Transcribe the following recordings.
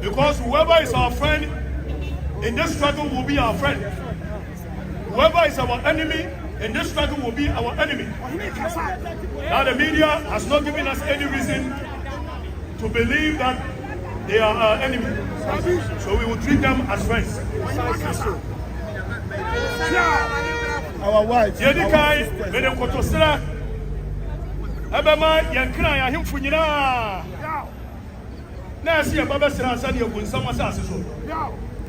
Because whoever is our friend in this struggle will be our friend. Whoever is our enemy in this struggle will be our enemy. Now the media has not given us any reason to believe that they are our enemy. So we will treat them as friends. Our wives. Yedikai, Madam Kotosra, Abama, Yankra, him Funina. Now see a Baba Sani of Winsama Sasso.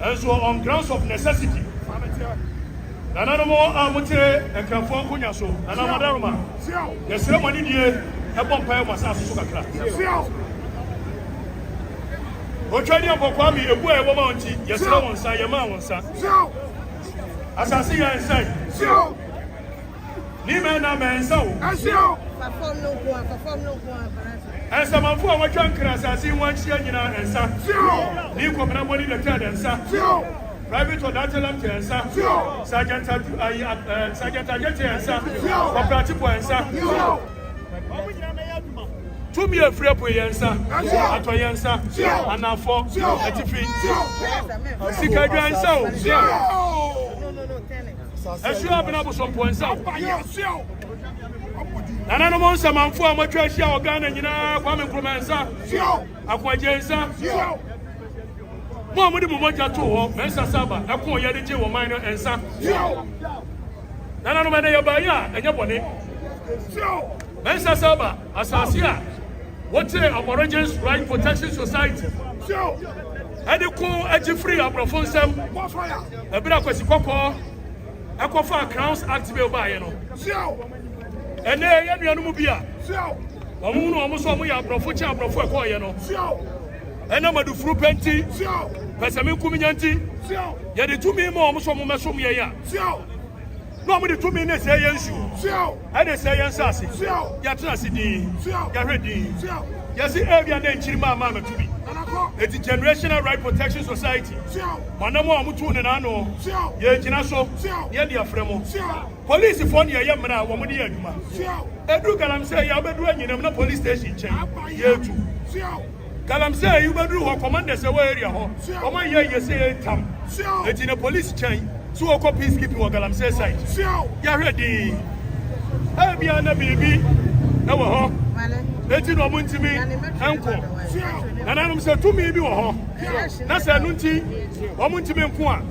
And so on grounds of necessity. Another more Amutere and Krafon Kunyaso, and Amadama. The ceremony here, a bumpire was asked to crack. Otradi Abokwami, a boy, a woman, yes, I won't say a man, sir. As I see and say, Nimana man, so as you perform no one. And some of our junkers, I see one year and son. You come and money the third and son. Private or Datalam and son. Sergeant Agate and son. Cooperative and son. To me a free boy and son. At my answer. And now for at the feet. Sick and so. As you have been able some points out. And I don't some man for my treasure organ and you know, woman from answer. Aquajensa. Mamma Moja to Mensa Saba, Aqua Yadi or minor and son. And I don't know about ya and your body. Mensa Saba, Asasia. What's a Origins Right Protection Society? And the cool edgy free of Profonsam, a bit of Quasicopo, Aquafa Crowns Active by you know. And there you are, Mubia. Omuno almost on me, Profucha, Profu, you know. And I'm a do fruit penty, Pesami Kuminanti, yet the 2 million more almost on Masum ya. Nobody 2 minutes say yes, you. And they say yes, Sassy. Yatrasidi, Yaredi. Yes, every day, Chima Mama to me. It's a generational right protection society. Manamo Amutu and Ano, Yajinaso, Yadia Fremo. Police phone ya Yamana, Wamudi Yagma. Edu Galam say, Yabedu, you know, police station chain. Year 2. Galam say, you better do commanders away area. Oh, my year, you say, Tam. It's in a police chain. So, a copy skipping what Galam says. You're ready. I'll be on a baby. No, let you know, Muntimi, Uncle. And I'm saying to me, that's a Nunti, or Muntimi Qua.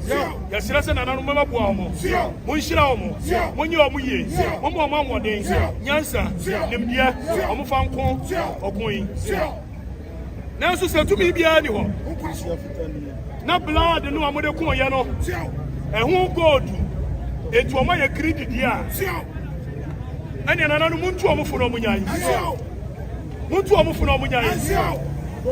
Yes, that's an animal of Wamo. Munshiramo, when you are Muye, one more mamma day, Yansa, Nimbia, Omufanko, or Queen. Now, so said to me, be anyone. Not blood, and no Amade Koyano, and who go to it to my credit, yeah. And another Muntuamu for Omunya. Muntuamu for Omunya.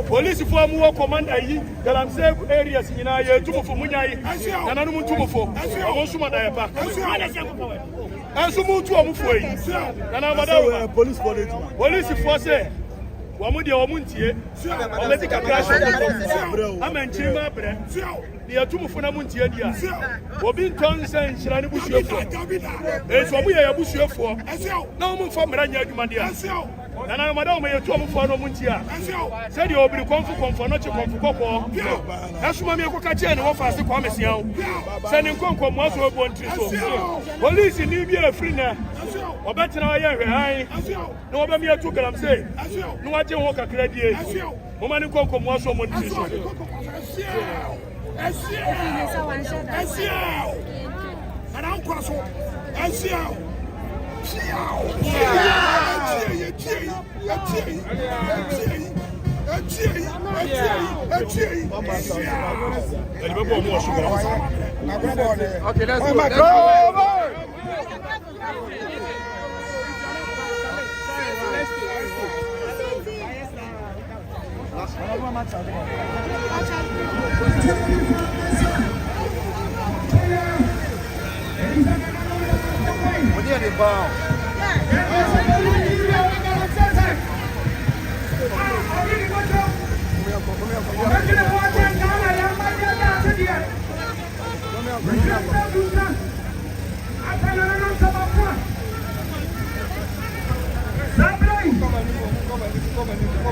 Police for more commander, that I'm safe areas in Yaya, two for Munya, and another Muntumu for Osuma Diapa. And so Muntuamu for it. And I'm a police for it. Police for say, Wamudi Omuntie, Ometica crash. I'm in Chima Bre. The Atumufuna Muntia, Bobin Tongues and Shirani Bushio. It's what we are Bushio for. No more from Rania Mandia. And I'm Madame Tom for Muntia. Said you'll be comfort for not to come for Coco. That's why I'm Okatakyie and offers the promise now. Sending Conco Mosso born to police in Libya free now. Or better now, I no one here took I'm saying. No, I don't walk a credit. Woman Conco Mosso Montiso. And I'm cross. Okay, let's go.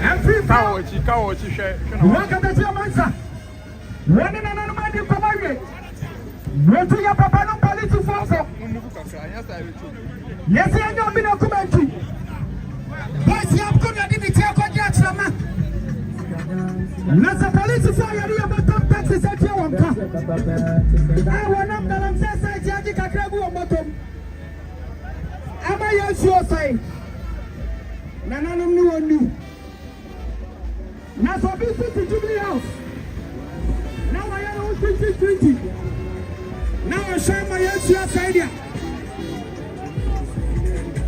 Afrifa. Running an animal in Pamari. Went to your papa no police force. Yes, I know me no commentary. Boys, you have good at the take on your trauma. Let's a police fire your bottom taxes at your one car. I want up the Lancers, I judge a crabu on bottom. Am I your side? None of them knew. Now for business to Jubilee House. Now I am on 2020. Now I share my your side here.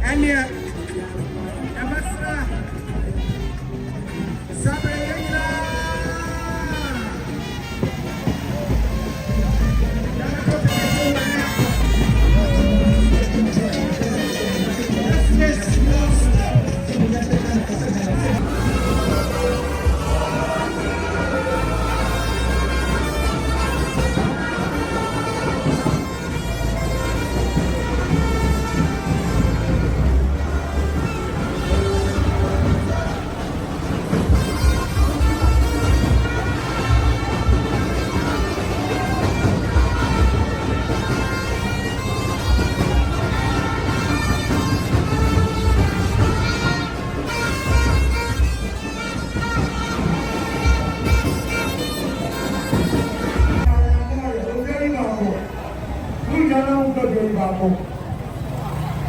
And here,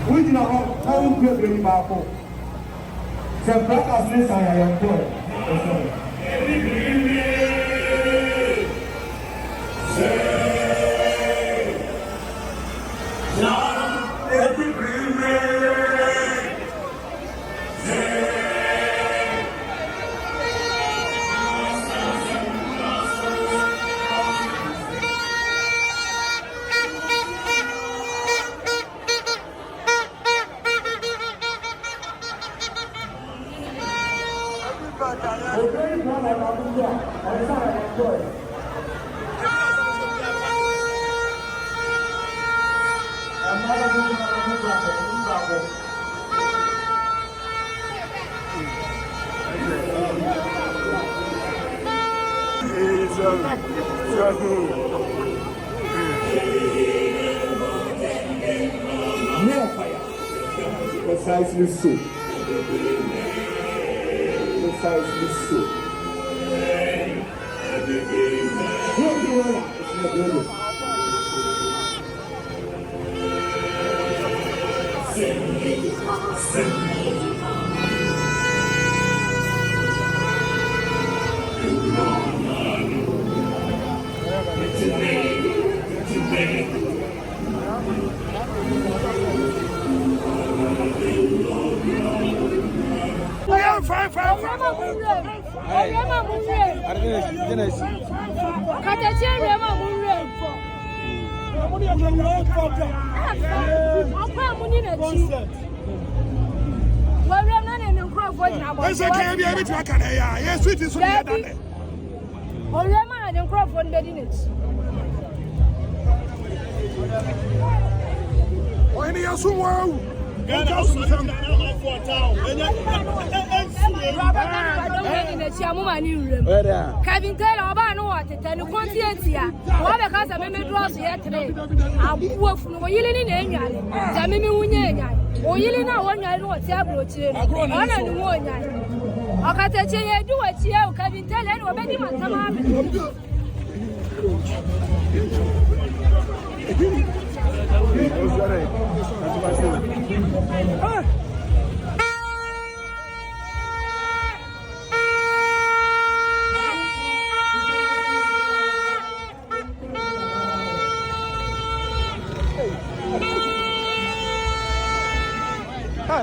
we do not have time to bring back home. Some brothers and I am poor. Precisely so. Precisely so. Kevin Taylor, I know what it and conscientia. What because I made draws here today. I'm wolf from Yelling in England. Sammy Munya, or Yelling out 1 year, what's your brochure. I don't know. Okatakyie, do what you have. Kevin Taylor, and obey my time.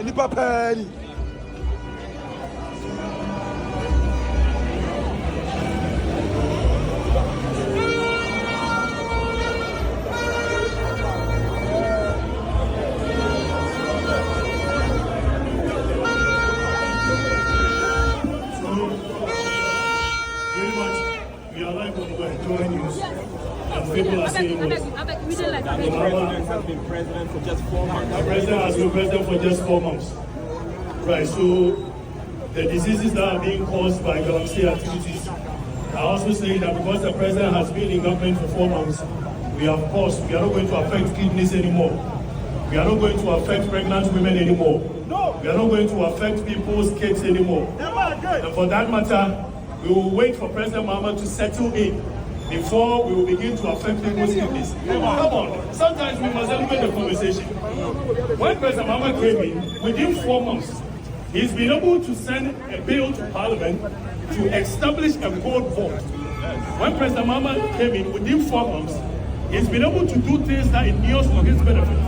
Nipa pɛɛni. People are saying the president has been president for just 4 months. The president has been president for just 4 months. Right, so the diseases that are being caused by Gyamfi activities I also say that because the president has been in government for 4 months, we are not going to affect kidneys anymore. We are not going to affect pregnant women anymore. We are not going to affect people's kids anymore. And for that matter, we will wait for President Mahama to settle in before we will begin to affect people's kidneys. Come on. Sometimes we must elevate the conversation. When President Mahama came in, within 4 months, he's been able to send a bill to Parliament to establish a gold vault. When President Mahama came in, within 4 months, he's been able to do things that endures for his benefit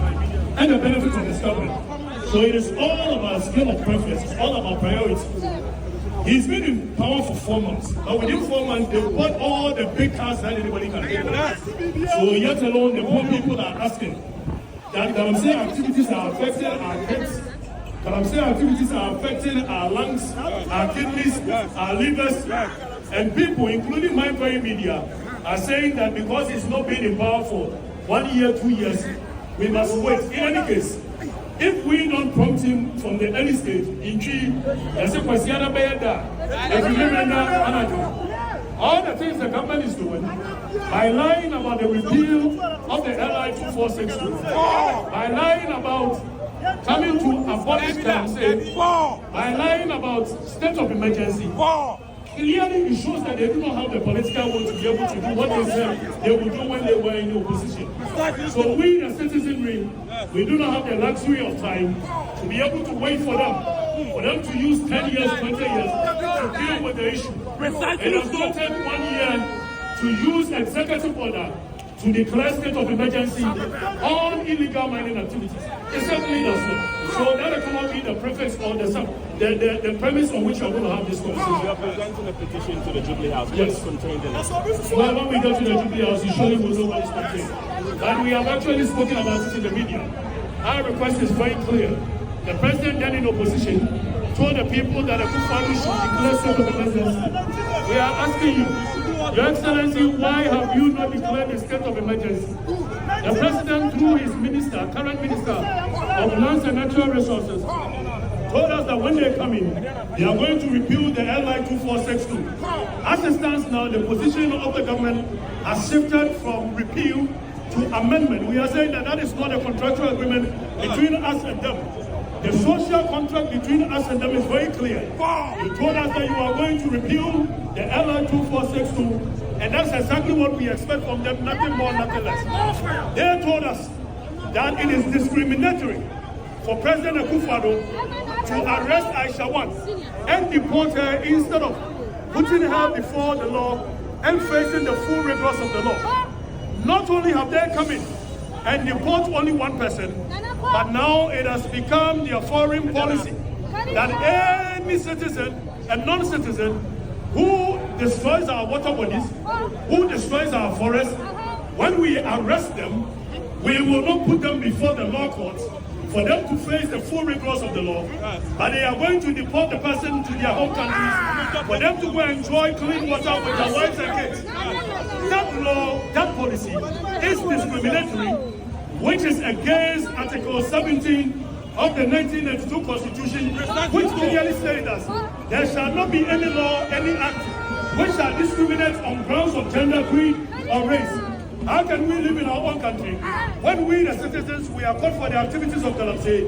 and the benefit of his government. So it is all about scale of preference, it's all about priorities. He's been in power for 4 months, but within 4 months, they bought all the big cars that anybody can get. So yet alone, the poor people are asking that Galamsey activities are affecting our kids. Galamsey activities are affecting our lungs, our kidneys, our livers, and people, including my very media, are saying that because he's not been in power for 1 year, 2 years, we must wait. In any case, if we don't prompt him from the early stage, all the things the government is doing, by lying about the repeal of the LI 2462, by lying about coming to abolish Galamsey, by lying about state of emergency, clearly it shows that they do not have the political will to be able to do what they said they would do when they were in the opposition. So we, the citizenry, we do not have the luxury of time to be able to wait for them to use 10 years, 20 years to deal with the issue. It has not taken 1 year to use executive order to declare state of emergency on illegal mining activities. It certainly does not. So that cannot be the preface or the premise on which we are going to have this conversation. You are presenting a petition to the Jubilee House. What is contained in it? Well, when we go to the Jubilee House, you surely will know what is contained. And we have actually spoken about it in the media. Our request is very clear. The president then in opposition told the people that the Akufo-Addo should declare state of emergency. We are asking you, Your Excellency, why have you not declared a state of emergency? The president, through his minister, current minister of lands and natural resources, told us that when they come in, they are going to repeal the LI 2462. As it stands now, the position of the government has shifted from repeal to amendment. We are saying that that is not a contractual agreement between us and them. The social contract between us and them is very clear. You told us that you are going to repeal the LI 2462, and that's exactly what we expect from them, nothing more, nothing less. They told us that it is discriminatory for President Akufo-Addo to arrest Aisha Wan and deport her instead of putting her before the law and facing the full rigors of the law. Not only have they come in and deport only one person, but now it has become their foreign policy that any citizen and non-citizen who destroys our water bodies, who destroys our forests, when we arrest them, we will not put them before the law courts for them to face the full rigors of the law, but they are going to deport the person to their home countries for them to go and enjoy clean water with their wives and kids. That law, that policy is discriminatory, which is against Article 17 of the 1992 Constitution, which clearly says that there shall not be any law, any act, which shall discriminate on grounds of gender, creed, or race. How can we live in our own country when we, the citizens, we are caught for the activities of Galamsey?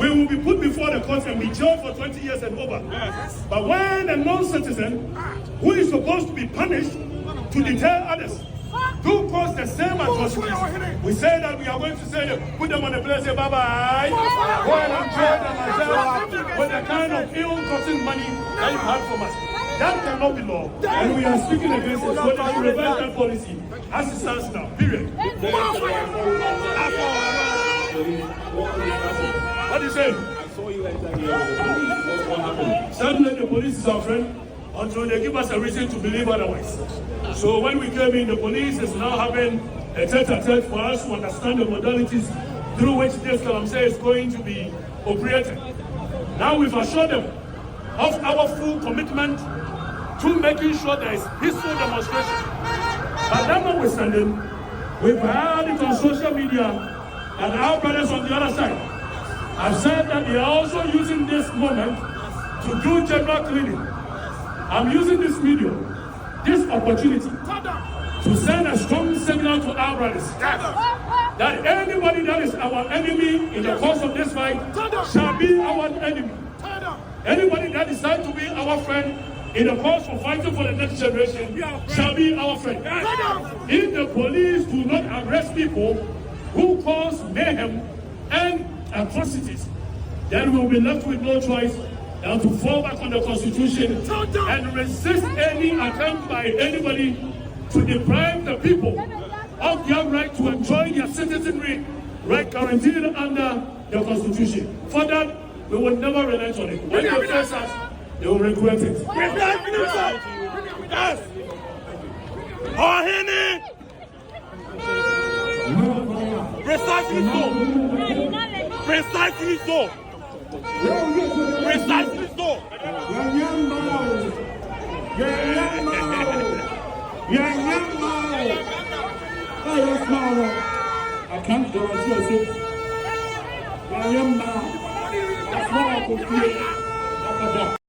We will be put before the courts and be jailed for 20 years and over. But when a non-citizen, who is supposed to be punished to deter others, do cause the same atrocities, we say that we are going to say, put them on the place, say bye-bye, go and enjoy themselves with the kind of ill-gotten money that you have from us. That cannot be law, and we are speaking against it. So they should reverse that policy as it stands now, period. What do you say? I saw you enter here with the police. What happened? Certainly the police is our friend until they give us a reason to believe otherwise. So when we came in, the police is now having a tete-a-tete for us to understand the modalities through which this Galamsey is going to be operated. Now we've assured them of our full commitment to making sure there is peaceful demonstration. But that notwithstanding, we've heard it on social media and our brothers on the other side have said that they are also using this moment to do general cleaning. I'm using this video this opportunity to send a strong signal to our brothers that anybody that is our enemy in the course of this fight shall be our enemy. Anybody that decides to be our friend in the course of fighting for the next generation shall be our friend. If the police do not arrest people who cause mayhem and atrocities, then we will be left with no choice than to fall back on the Constitution and resist any attempt by anybody to deprive the people of their right to enjoy their citizenry, right guaranteed under the Constitution. For that, we will never relent on it. When they face us, they will regret it. Yes. Precisely so. Precisely so. Precisely so. I can't guarantee you.